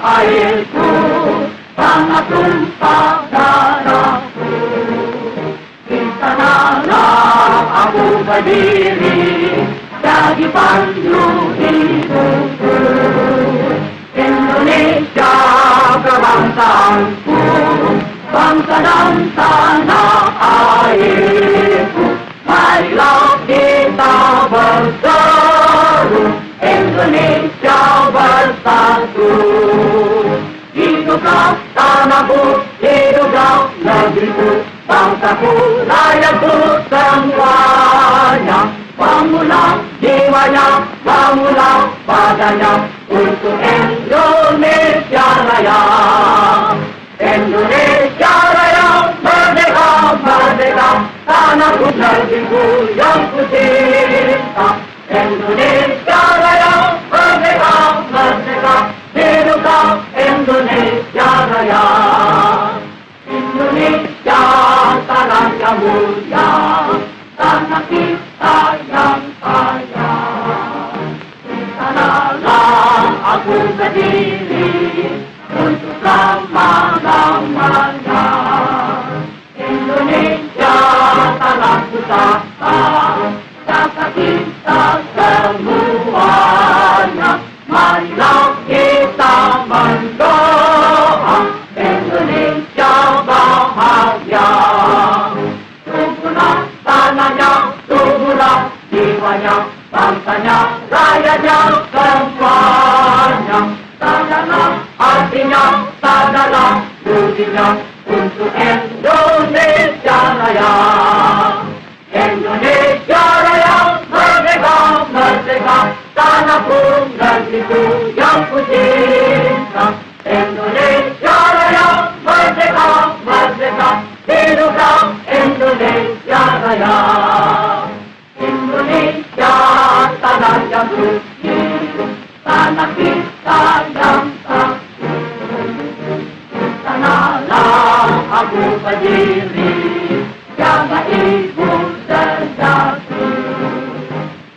airku, tanah tumpah darahku. Di sanalah aku berdiri, jadi pandu hidupku. Indonesia kebangsaanku, bangsa dan tanah airku. Marilah kita berseru, Indonesia bersatu. Hiduplah tanahku, hiduplah negeriku, bangsaku, rakyatku semuanya. Bangunlah jiwanya, bangunlah badannya, untuk Indonesia Raya. Indonesia Raya, merdeka, merdeka, tanahku, negeriku yang ku cinta. Indonesia Raya, merdeka, merdeka, hiduplah Indonesia Raya. Indonesia tanah yang mulia, tanah kita yang kaya. Di sanalah aku berdiri untuk selama-lamanya. Indonesia tanah pusaka, jasa kita semuanya. Marilah kita mendoa Indonesia bahagia. Suburlah tanahnya, suburlah jiwanya, bangsanya, rakyatnya semuanya. Sadarlah artinya, sadarlah budinya, untuk Indonesia Raya. Indonesia Raya, merdeka, merdeka, tanahku, negeriku yang ku cinta. Indonesia Raya, merdeka, merdeka, hiduplah Indonesia Raya. Indonesia tanah yang suci, tanah kita yang sakti. Sanalah aku berdiri, jaga ibu sejati.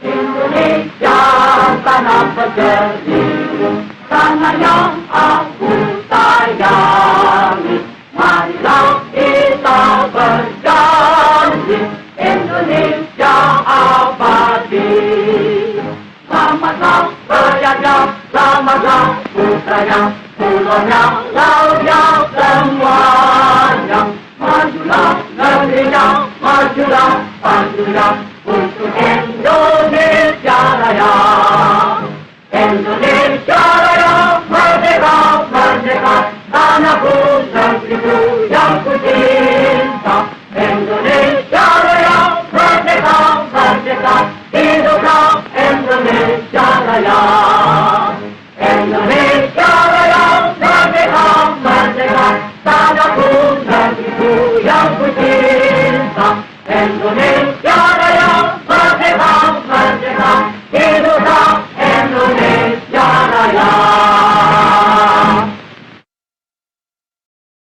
Indonesia tanah berjeri, tanah yang aku sayangi. Marilah kita berjanji, Indonesia abadi. Selamatlah rakyatnya, selamatlah putranya, pulaunya, lautnya, semuanya. Majulah negerinya, majulah pandunya, untuk Indonesia Raya. Indonesia Raya, merdeka, merdeka, tanahku, negeriku yang ku cinta. Indonesia Raya, merdeka, merdeka, hiduplah Indonesia Raya. Indonesia Raya, merdeka, merdeka, tanahku,